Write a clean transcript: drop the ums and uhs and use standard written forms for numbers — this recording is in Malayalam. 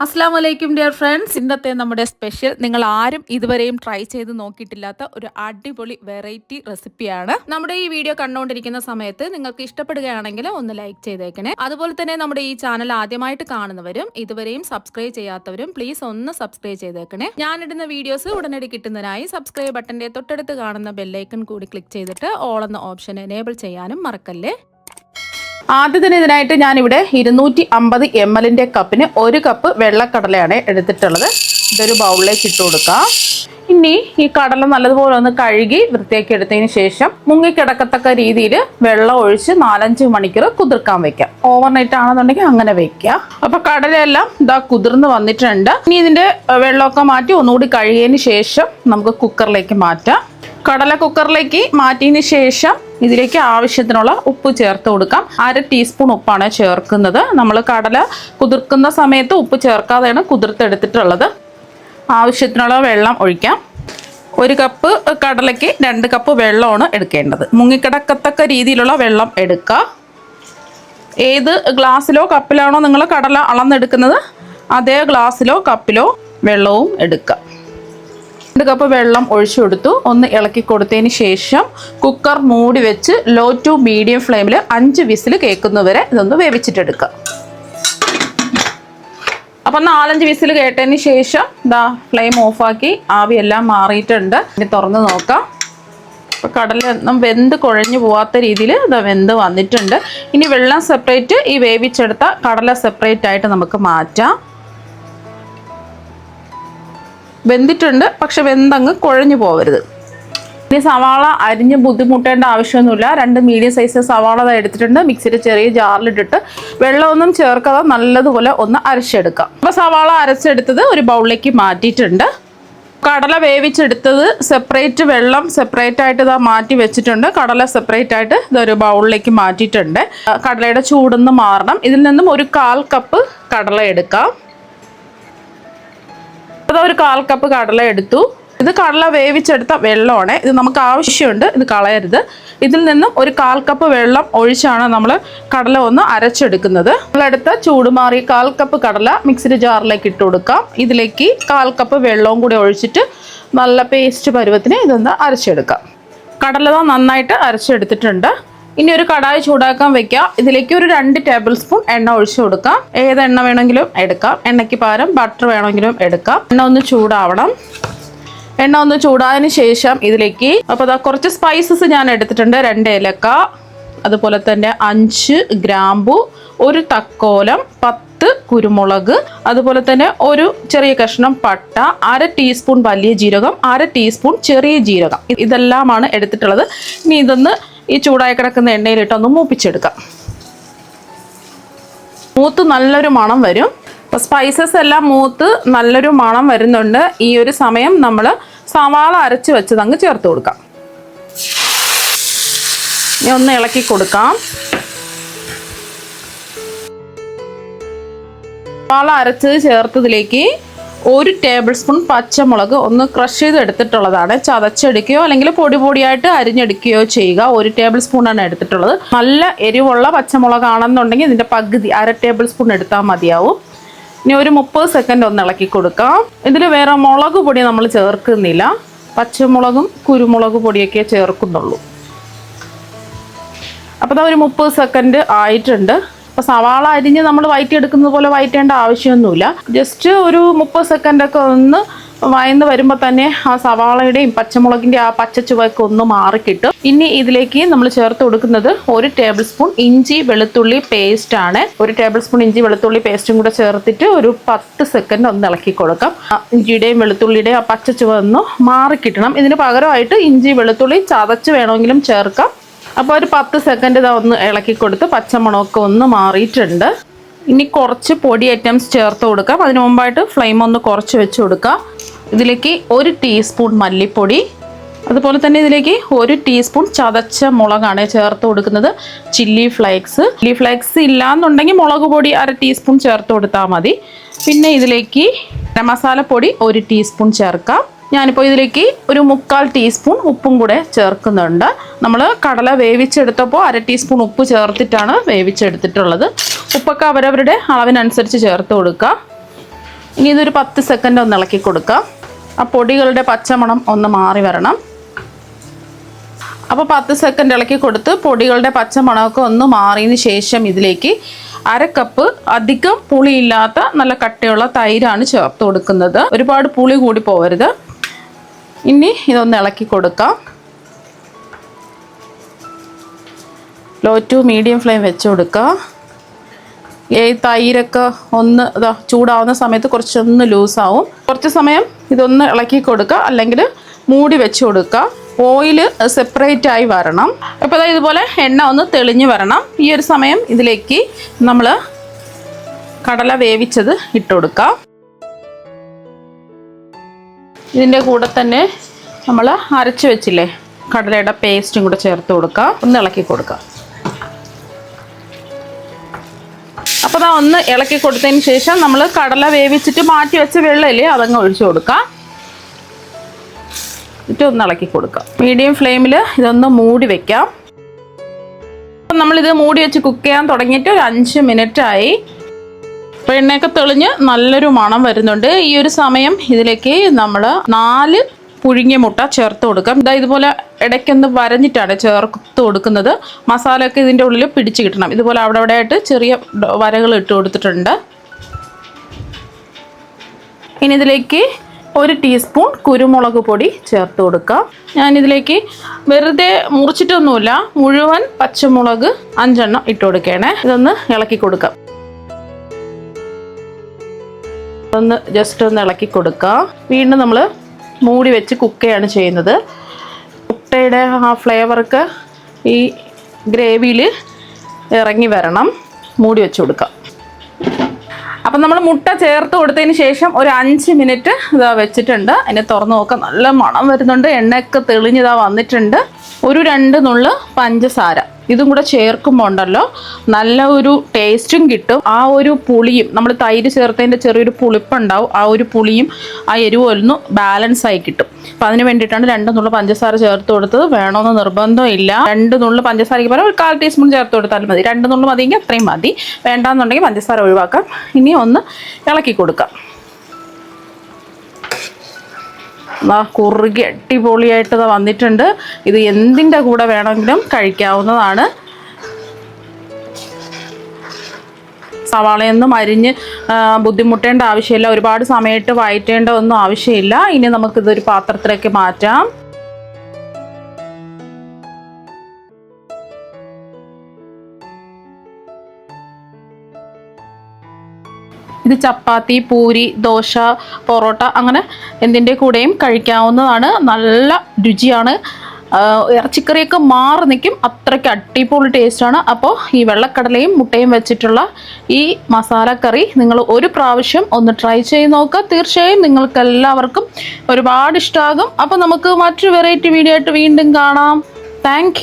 അസ്സലാമു അലൈക്കും ഡിയർ ഫ്രണ്ട്സ്. ഇന്നത്തെ നമ്മുടെ സ്പെഷ്യൽ നിങ്ങൾ ആരും ഇതുവരെയും ട്രൈ ചെയ്ത് നോക്കിയിട്ടില്ലാത്ത ഒരു അടിപൊളി വെറൈറ്റി റെസിപ്പിയാണ്. നമ്മുടെ ഈ വീഡിയോ കണ്ടുകൊണ്ടിരിക്കുന്ന സമയത്ത് നിങ്ങൾക്ക് ഇഷ്ടപ്പെടുകയാണെങ്കിൽ ഒന്ന് ലൈക്ക് ചെയ്തേക്കണേ. അതുപോലെ തന്നെ നമ്മുടെ ഈ ചാനൽ ആദ്യമായിട്ട് കാണുന്നവരും ഇതുവരെയും സബ്സ്ക്രൈബ് ചെയ്യാത്തവരും പ്ലീസ് ഒന്ന് സബ്സ്ക്രൈബ് ചെയ്തേക്കണേ. ഞാനിടുന്ന വീഡിയോസ് ഉടനടി കിട്ടുന്നതിനായി സബ്സ്ക്രൈബ് ബട്ടന്റെ തൊട്ടടുത്ത് കാണുന്ന ബെല്ലൈക്കൺ കൂടി ക്ലിക്ക് ചെയ്തിട്ട് ഓൾ എന്ന ഓപ്ഷൻ എനേബിൾ ചെയ്യാനും മറക്കല്ലേ. ആദ്യത്തിന് ഇതിനായിട്ട് ഞാനിവിടെ 250 ml കപ്പിന് 1 കപ്പ് വെള്ളക്കടലയാണ് എടുത്തിട്ടുള്ളത്. ഇതൊരു ബൗളിലേക്ക് ഇട്ട് കൊടുക്കാം. ഇനി ഈ കടല നല്ലതുപോലെ ഒന്ന് കഴുകി വൃത്തിയാക്കി എടുത്തതിന് ശേഷം മുങ്ങിക്കിടക്കത്തക്ക രീതിയിൽ വെള്ളം ഒഴിച്ച് 4-5 മണിക്കൂർ കുതിർക്കാൻ വെക്കാം. ഓവർനൈറ്റ് ആണെന്നുണ്ടെങ്കിൽ അങ്ങനെ വെക്കുക. അപ്പൊ കടലയെല്ലാം ഇതാ കുതിർന്ന് വന്നിട്ടുണ്ട്. ഇനി ഇതിന്റെ വെള്ളമൊക്കെ മാറ്റി ഒന്നുകൂടി കഴുകിയതിന് ശേഷം നമുക്ക് കുക്കറിലേക്ക് മാറ്റാം. കടല കുക്കറിലേക്ക് മാറ്റിയതിന് ശേഷം ഇതിലേക്ക് ആവശ്യത്തിനുള്ള ഉപ്പ് ചേർത്ത് കൊടുക്കാം. 1/2 ടീസ്പൂൺ ഉപ്പാണ് ചേർക്കുന്നത്. നമ്മൾ കടല കുതിർക്കുന്ന സമയത്ത് ഉപ്പ് ചേർക്കാതെയാണ് കുതിർത്തെടുത്തിട്ടുള്ളത്. ആവശ്യത്തിനുള്ള വെള്ളം ഒഴിക്കാം. 1 കപ്പ് കടലയ്ക്ക് 2 കപ്പ് വെള്ളമാണ് എടുക്കേണ്ടത്. മുങ്ങിക്കിടക്കത്തക്ക രീതിയിലുള്ള വെള്ളം എടുക്കുക. ഏത് ഗ്ലാസ്സിലോ കപ്പിലാണോ നിങ്ങൾ കടല അളന്നെടുക്കുന്നത് അതേ ഗ്ലാസ്സിലോ കപ്പിലോ വെള്ളവും എടുക്കുക. 2 കപ്പ് വെള്ളം ഒഴിച്ചു കൊടുത്തു. ഒന്ന് ഇളക്കി കൊടുത്തതിന് ശേഷം കുക്കർ മൂടി വെച്ച് ലോ ടു മീഡിയം ഫ്ലെയിമിൽ 5 വിസിൽ കേൾക്കുന്നവരെ ഇതൊന്ന് വേവിച്ചിട്ടെടുക്കുക. അപ്പം 4-5 വിസിൽ കേട്ടതിന് ശേഷം ഇതാ ഫ്ലെയിം ഓഫാക്കി ആവിയെല്ലാം മാറിയിട്ടുണ്ട്. ഇനി തുറന്ന് നോക്കാം. അപ്പോൾ കടലൊന്നും വെന്ത് കുഴഞ്ഞു പോവാത്ത രീതിയിൽ ഇതാ വെന്ത് വന്നിട്ടുണ്ട്. ഇനി വെള്ളം സെപ്പറേറ്റ്, ഈ വേവിച്ചെടുത്ത കടല സെപ്പറേറ്റ് ആയിട്ട് നമുക്ക് മാറ്റാം. വെന്തിട്ടുണ്ട്, പക്ഷെ വെന്തങ്ങ് കുഴഞ്ഞു പോകരുത്. ഇനി സവാള അരിഞ്ഞ് ബുദ്ധിമുട്ടേണ്ട ആവശ്യമൊന്നുമില്ല. 2 മീഡിയം സൈസ് സവാള എടുത്തിട്ടുണ്ട്. മിക്സിയുടെ ചെറിയ ജാറിലിട്ടിട്ട് വെള്ളമൊന്നും ചേർക്കാതെ നല്ലതുപോലെ ഒന്ന് അരച്ചെടുക്കാം. അപ്പോൾ സവാള അരച്ചെടുത്തത് ഒരു ബൗളിലേക്ക് മാറ്റിയിട്ടുണ്ട്. കടല വേവിച്ചെടുത്തത് സെപ്പറേറ്റ്, വെള്ളം സെപ്പറേറ്റ് ആയിട്ട് ഇതാ മാറ്റി വെച്ചിട്ടുണ്ട്. കടല സെപ്പറേറ്റ് ആയിട്ട് ഇതൊരു ബൗളിലേക്ക് മാറ്റിയിട്ടുണ്ട്. കടലയുടെ ചൂടൊന്ന് മാറണം. ഇതിൽ നിന്നും ഒരു 1/4 കപ്പ് കടല എടുക്കാം. ഒരു 1/4 കപ്പ് കടല എടുത്തു. ഇത് കടല വേവിച്ചെടുത്ത വെള്ളമാണ്. ഇത് നമുക്ക് ആവശ്യമുണ്ട്, ഇത് കളയരുത്. ഇതിൽ നിന്നും ഒരു 1/4 കപ്പ് വെള്ളം ഒഴിച്ചാണ് നമ്മൾ കടല ഒന്ന് അരച്ചെടുക്കുന്നത്. നമ്മളെടുത്ത ചൂട് മാറി 1/4 കപ്പ് കടല മിക്സിയുടെ ജാറിലേക്ക് ഇട്ട് കൊടുക്കാം. ഇതിലേക്ക് 1/4 കപ്പ് വെള്ളവും കൂടി ഒഴിച്ചിട്ട് നല്ല പേസ്റ്റ് പരുവത്തിന് ഇതൊന്ന് അരച്ചെടുക്കാം. കടല നന്നായിട്ട് അരച്ചെടുത്തിട്ടുണ്ട്. ഇനി ഒരു കടായി ചൂടാക്കാൻ വെക്കാം. ഇതിലേക്ക് ഒരു 2 ടേബിൾ സ്പൂൺ എണ്ണ ഒഴിച്ചു കൊടുക്കാം. ഏത് എണ്ണ വേണമെങ്കിലും എടുക്കാം. എണ്ണയ്ക്ക് പകരം ബട്ടർ വേണമെങ്കിലും എടുക്കാം. എണ്ണ ഒന്ന് ചൂടാവണം. എണ്ണ ഒന്ന് ചൂടായതിന് ശേഷം ഇതിലേക്ക് അപ്പോൾ കുറച്ച് സ്പൈസസ് ഞാൻ എടുത്തിട്ടുണ്ട്. 2 ഏലക്ക, അതുപോലെ തന്നെ 5 ഗ്രാമ്പു, 1 തക്കോലം, 10 കുരുമുളക്, അതുപോലെ തന്നെ ഒരു ചെറിയ കഷ്ണം പട്ട, 1/2 ടീസ്പൂൺ വലിയ ജീരകം, 1/2 ടീസ്പൂൺ ചെറിയ ജീരകം. ഇതെല്ലാമാണ് എടുത്തിട്ടുള്ളത്. ഇനി ഇതൊന്ന് ഈ ചൂടായി കിടക്കുന്ന എണ്ണയിലിട്ടൊന്ന് മൂപ്പിച്ചെടുക്കാം. മൂത്ത് നല്ലൊരു മണം വരും. അപ്പോൾ സ്പൈസസ് എല്ലാം മൂത്ത് നല്ലൊരു മണം വരുന്നുണ്ട്. ഈ ഒരു സമയം നമ്മൾ സവാള അരച്ച് വെച്ചത് അങ്ങ് ചേർത്ത് കൊടുക്കാം. ഇനി ഒന്ന് ഇളക്കി കൊടുക്കാം. സവാള അരച്ചത് ചേർത്തതിലേക്ക് 1 ടേബിൾ സ്പൂൺ പച്ചമുളക് ഒന്ന് ക്രഷ് ചെയ്ത് എടുത്തിട്ടുള്ളതാണ്. ചതച്ചെടുക്കുകയോ അല്ലെങ്കിൽ പൊടി പൊടിയായിട്ട് അരിഞ്ഞെടുക്കുകയോ ചെയ്യുക. 1 ടേബിൾ സ്പൂണാണ് എടുത്തിട്ടുള്ളത്. നല്ല എരിവുള്ള പച്ചമുളകാണെന്നുണ്ടെങ്കിൽ ഇതിൻ്റെ പകുതി 1/2 ടേബിൾ സ്പൂൺ എടുത്താൽ മതിയാവും. ഇനി ഒരു 30 സെക്കൻഡ് ഒന്ന് ഇളക്കി കൊടുക്കാം. ഇതിൽ വേറെ മുളക് പൊടി നമ്മൾ ചേർക്കുന്നില്ല. പച്ചമുളകും കുരുമുളക് പൊടിയൊക്കെ ചേർക്കുന്നുള്ളൂ. അപ്പോൾ ഒരു 30 സെക്കൻഡ് ആയിട്ടുണ്ട്. അപ്പോൾ സവാള അരിഞ്ഞ് നമ്മൾ വഴറ്റിയെടുക്കുന്നത് പോലെ വഴറ്റേണ്ട ആവശ്യമൊന്നുമില്ല. ജസ്റ്റ് ഒരു 30 സെക്കൻഡൊക്കെ ഒന്ന് വഴന്ന് വരുമ്പോൾ തന്നെ ആ സവാളയുടെയും പച്ചമുളകിൻ്റെ ആ പച്ചച്ചുവയൊക്കെ ഒന്ന് മാറിക്കിട്ടും. ഇനി ഇതിലേക്ക് നമ്മൾ ചേർത്ത് കൊടുക്കുന്നത് 1 ടേബിൾ സ്പൂൺ ഇഞ്ചി വെളുത്തുള്ളി പേസ്റ്റ് ആണ്. 1 ടേബിൾ സ്പൂൺ ഇഞ്ചി വെളുത്തുള്ളി പേസ്റ്റും കൂടെ ചേർത്തിട്ട് ഒരു 10 സെക്കൻഡ് ഒന്ന് ഇളക്കി കൊടുക്കാം. ഇഞ്ചിയുടെയും വെളുത്തുള്ളിയുടെയും ആ പച്ചച്ചുവ ഒന്ന് മാറിക്കിട്ടണം. ഇതിന് പകരമായിട്ട് ഇഞ്ചി വെളുത്തുള്ളി ചതച്ച് വേണമെങ്കിലും ചേർക്കാം. അപ്പോൾ ഒരു 10 സെക്കൻഡ് ഇതാ ഒന്ന് ഇളക്കി കൊടുത്ത് പച്ചമണമൊക്കെ ഒന്ന് മാറിയിട്ടുണ്ട്. ഇനി കുറച്ച് പൊടി ഐറ്റംസ് ചേർത്ത് കൊടുക്കാം. അതിന് മുമ്പായിട്ട് ഫ്ലെയിം ഒന്ന് കുറച്ച് വെച്ച് കൊടുക്കാം. ഇതിലേക്ക് 1 ടീസ്പൂൺ മല്ലിപ്പൊടി, അതുപോലെ തന്നെ ഇതിലേക്ക് 1 ടീസ്പൂൺ ചതച്ച മുളകാണ് ചേർത്ത് കൊടുക്കുന്നത്. ചില്ലി ഫ്ലേക്സ് ഇല്ലാന്നുണ്ടെങ്കിൽ മുളക് പൊടി 1/2 ടീസ്പൂൺ ചേർത്ത് കൊടുത്താൽ മതി. പിന്നെ ഇതിലേക്ക് മസാലപ്പൊടി 1 ടീസ്പൂൺ ചേർക്കാം. ഞാനിപ്പോൾ ഇതിലേക്ക് ഒരു 1/4 ടീസ്പൂൺ ഉപ്പും കൂടെ ചേർക്കുന്നുണ്ട്. നമ്മൾ കടല വേവിച്ചെടുത്തപ്പോൾ 1/2 ടീസ്പൂൺ ഉപ്പ് ചേർത്തിട്ടാണ് വേവിച്ചെടുത്തിട്ടുള്ളത്. ഉപ്പൊക്കെ അവരവരുടെ അളവിനനുസരിച്ച് ചേർത്ത് കൊടുക്കുക. ഇനി ഇതൊരു 10 സെക്കൻഡ് ഒന്ന് ഇളക്കി കൊടുക്കാം. ആ പൊടികളുടെ പച്ചമണം ഒന്ന് മാറി വരണം. അപ്പോൾ 10 സെക്കൻഡ് ഇളക്കി കൊടുത്ത് പൊടികളുടെ പച്ചമണമൊക്കെ ഒന്ന് മാറിയതിന് ശേഷം ഇതിലേക്ക് 1/2 കപ്പ് അധികം പുളിയില്ലാത്ത നല്ല കട്ടിയുള്ള തൈരാണ് ചേർത്ത് കൊടുക്കുന്നത്. ഒരുപാട് പുളി കൂടി പോകരുത്. ഇനി ഇതൊന്ന് ഇളക്കി കൊടുക്കാം. ലോ ടു മീഡിയം ഫ്ലെയിം വെച്ച് കൊടുക്കുക. ഈ തൈരൊക്കെ ഒന്ന് ചൂടാവുന്ന സമയത്ത് കുറച്ചൊന്ന് ലൂസാവും. കുറച്ച് സമയം ഇതൊന്ന് ഇളക്കി കൊടുക്കുക, അല്ലെങ്കിൽ മൂടി വെച്ച് കൊടുക്കുക. ഓയിൽ സെപ്പറേറ്റ് ആയി വരണം. അപ്പോൾ ഇതുപോലെ എണ്ണ ഒന്ന് തെളിഞ്ഞ് വരണം. ഈ ഒരു സമയം ഇതിലേക്ക് നമ്മൾ കടല വേവിച്ചത് ഇട്ട് കൊടുക്കാം. ഇതിൻ്റെ കൂടെ തന്നെ നമ്മൾ അരച്ച് വെച്ചില്ലേ കടലയുടെ പേസ്റ്റും കൂടെ ചേർത്ത് കൊടുക്കുക. ഒന്ന് ഇളക്കി കൊടുക്കുക. അപ്പോൾ ഒന്ന് ഇളക്കി കൊടുത്തതിന് ശേഷം നമ്മൾ കടല വേവിച്ചിട്ട് മാറ്റി വെച്ച വെള്ളമില്ലേ അതങ്ങ് ഒഴിച്ചു കൊടുക്കുക. എന്നിട്ട് ഒന്ന് ഇളക്കി കൊടുക്കാം. മീഡിയം ഫ്ലെയിമിൽ ഇതൊന്ന് മൂടി വെക്കാം. അപ്പം നമ്മളിത് മൂടി വെച്ച് കുക്ക് ചെയ്യാൻ തുടങ്ങിയിട്ട് ഒരു 5 മിനിറ്റായി. അപ്പോൾ എണ്ണയൊക്കെ തെളിഞ്ഞ് നല്ലൊരു മണം വരുന്നുണ്ട്. ഈ ഒരു സമയം ഇതിലേക്ക് നമ്മൾ 4 പുഴുങ്ങിയ മുട്ട ചേർത്ത് കൊടുക്കാം. ഇതുപോലെ ഇടയ്ക്കൊന്ന് വരഞ്ഞിട്ടാണ് ചേർത്ത് കൊടുക്കുന്നത്. മസാലയൊക്കെ ഇതിൻ്റെ ഉള്ളിൽ പിടിച്ച് കിട്ടണം. ഇതുപോലെ അവിടെ ആയിട്ട് ചെറിയ വരകൾ ഇട്ട് കൊടുത്തിട്ടുണ്ട്. ഇനി ഇതിലേക്ക് 1 ടീസ്പൂൺ കുരുമുളക് പൊടി ചേർത്ത് കൊടുക്കാം. ഞാനിതിലേക്ക് വെറുതെ മുറിച്ചിട്ടൊന്നുമില്ല, മുഴുവൻ പച്ചമുളക് 5 എണ്ണം ഇട്ട് കൊടുക്കണേ. ഇതൊന്ന് ഇളക്കി കൊടുക്കാം. ഒന്ന് ജസ്റ്റ് ഒന്ന് ഇളക്കി കൊടുക്കുക. വീണ്ടും നമ്മൾ മൂടി വെച്ച് കുക്കുകയാണ് ചെയ്യുന്നത്. മുട്ടയുടെ ആ ഫ്ലേവറൊക്കെ ഈ ഗ്രേവിയിൽ ഇറങ്ങി വരണം. മൂടി വെച്ച് കൊടുക്കാം. അപ്പം നമ്മൾ മുട്ട ചേർത്ത് കൊടുത്തതിന് ശേഷം ഒരു 5 മിനിറ്റ് ഇതാ വെച്ചിട്ടുണ്ട്. അതിനെ തുറന്ന് നോക്കാം. നല്ല മണം വരുന്നുണ്ട്. എണ്ണയൊക്കെ തെളിഞ്ഞിതാ വന്നിട്ടുണ്ട്. ഒരു 2 നുള്ള് പഞ്ചസാര ഇതും കൂടെ ചേർക്കുമ്പോൾ ഉണ്ടല്ലോ നല്ല ഒരു ടേസ്റ്റും കിട്ടും. ആ ഒരു പുളിയും നമ്മൾ തൈര് ചേർത്തതിൻ്റെ ചെറിയൊരു പുളിപ്പുണ്ടാവും. ആ ഒരു പുളിയും ആ എരിവും ഒന്ന് ബാലൻസ് ആയി കിട്ടും. അപ്പം അതിന് വേണ്ടിയിട്ടാണ് 2 നുള്ള് പഞ്ചസാര ചേർത്ത് കൊടുത്തത്. വേണമെന്ന് നിർബന്ധമില്ല. 2 നുള്ള് പഞ്ചസാരയ്ക്ക് പകരം ഒരു 1/4 ടീസ്പൂൺ ചേർത്ത് കൊടുത്താലും മതി. 2 നുള്ള് മതിയെങ്കിൽ അത്രയും മതി. വേണ്ടാന്നുണ്ടെങ്കിൽ പഞ്ചസാര ഒഴിവാക്കാം. ഇനി ഒന്ന് ഇളക്കി കൊടുക്കാം. കുറുകി അടിപൊളിയായിട്ട് വന്നിട്ടുണ്ട്. ഇത് എന്തിൻ്റെ കൂടെ വേണമെങ്കിലും കഴിക്കാവുന്നതാണ്. സവാളയൊന്നും അരിഞ്ഞ് ബുദ്ധിമുട്ടേണ്ട ആവശ്യമില്ല. ഒരുപാട് സമയത്ത് വഴറ്റേണ്ട ഒന്നും ആവശ്യമില്ല. ഇനി നമുക്കിതൊരു പാത്രത്തിലേക്ക് മാറ്റാം. ഇത് ചപ്പാത്തി, പൂരി, ദോശ, പൊറോട്ട അങ്ങനെ എന്തിൻ്റെ കൂടെയും കഴിക്കാവുന്നതാണ്. നല്ല രുചിയാണ്. ഇറച്ചിക്കറിയൊക്കെ മാറി നിൽക്കും. അത്രയ്ക്ക് അടിപൊളി ടേസ്റ്റാണ്. അപ്പോൾ ഈ വെള്ളക്കടലയും മുട്ടയും വെച്ചിട്ടുള്ള ഈ മസാലക്കറി നിങ്ങൾ ഒരു പ്രാവശ്യം ഒന്ന് ട്രൈ ചെയ്ത് നോക്കുക. തീർച്ചയായും നിങ്ങൾക്ക് എല്ലാവർക്കും ഒരുപാട് ഇഷ്ടമാകും. അപ്പോൾ നമുക്ക് മറ്റൊരു വെറൈറ്റി വീഡിയോ ആയിട്ട് വീണ്ടും കാണാം. താങ്ക്